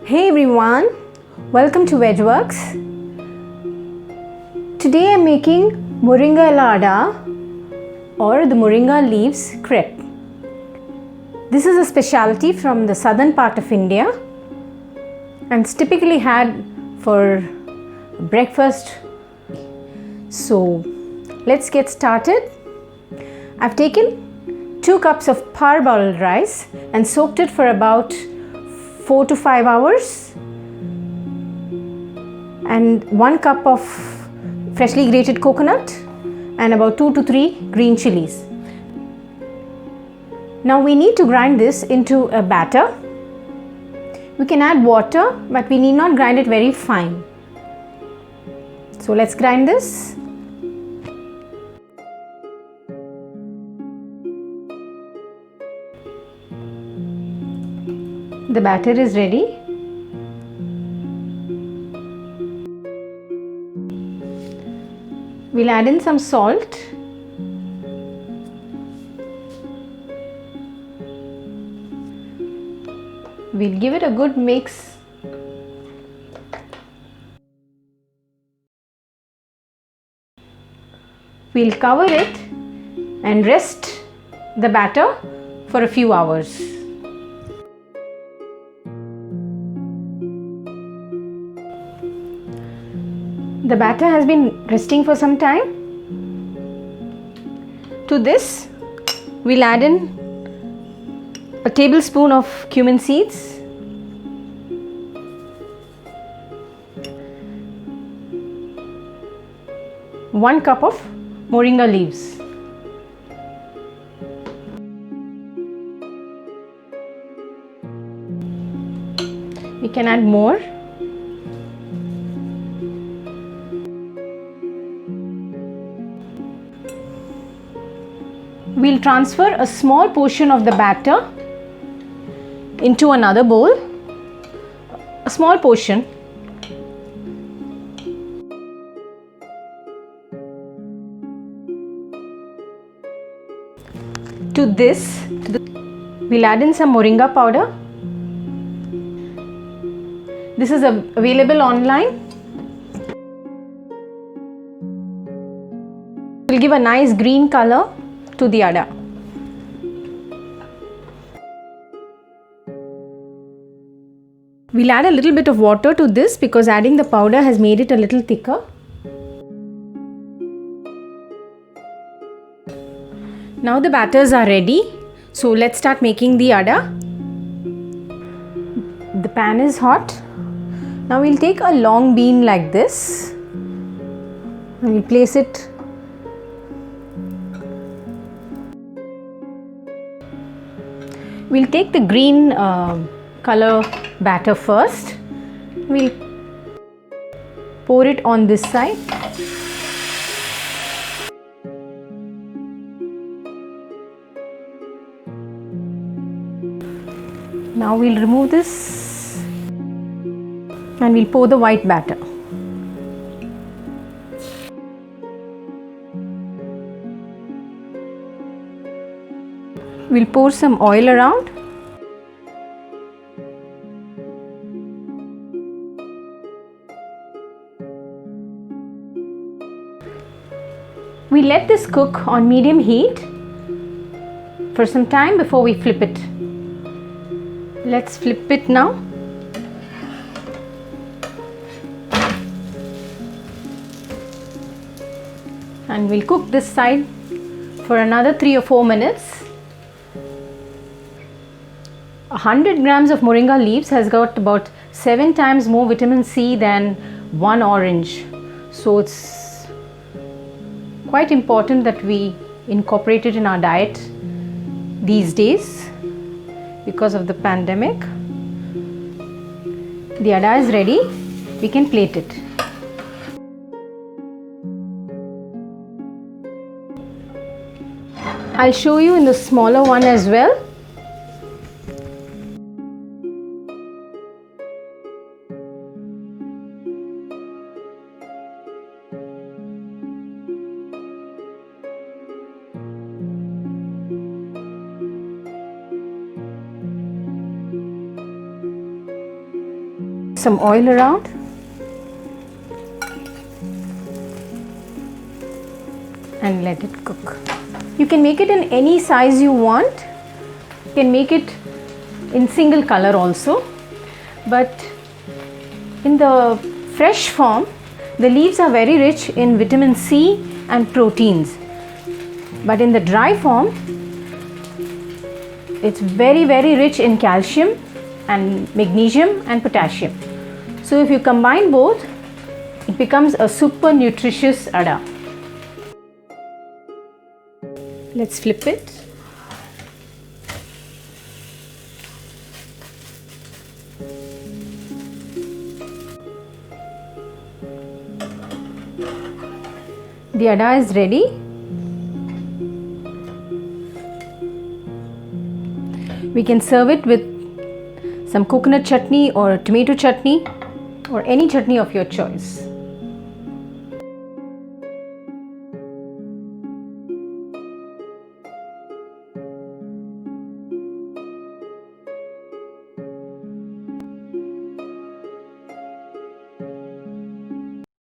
Hey everyone, welcome to Vegworks. Today I'm making Muringa Elai Adai or the Muringa leaves crepe. This is a specialty from the southern part of India and it's typically had for breakfast. So let's get started. I've taken 2 cups of parboiled rice and soaked it for about 4 to 5 hours, and 1 cup of freshly grated coconut and about 2 to 3 green chillies. Now we need to grind this into a batter. We can add water, but we need not grind it very fine. So let's grind this. The batter is ready. We'll add in some salt. We'll give it a good mix. We'll cover it and rest the batter for a few hours. The batter has been resting for some time. To this, we'll add in a tablespoon of cumin seeds, one cup of moringa leaves, we can add more. We'll transfer a small portion of the batter into another bowl, a small portion. To this, we'll add in some moringa powder. This is available online. It will give a nice green color to the adai. We'll add a little bit of water to this because adding the powder has made it a little thicker. Now the batters are ready, so let's start making the adai. The pan is hot. Now we'll take a long bean like this and we'll place it . We'll take the green color batter first. We'll pour it on this side. Now we'll remove this and we'll pour the white batter. We'll pour some oil around. We let this cook on medium heat for some time before we flip it. Let's flip it now. And we'll cook this side for another 3 or 4 minutes. 100 grams of moringa leaves has got about 7 times more vitamin C than 1 orange. So it's quite important that we incorporate it in our diet these days because of the pandemic. The adai is ready. We can plate it. I'll show you in the smaller one as well. some oil around. And let it cook. You can make it in any size you want. You can make it in single color also. But in the fresh form, the leaves are very rich in vitamin C and proteins. But in the dry form, it's very rich in calcium and magnesium and potassium. So if you combine both, it becomes a super nutritious ada. Let's flip it. The ada is ready. We can serve it with some coconut chutney or tomato chutney or any chutney of your choice.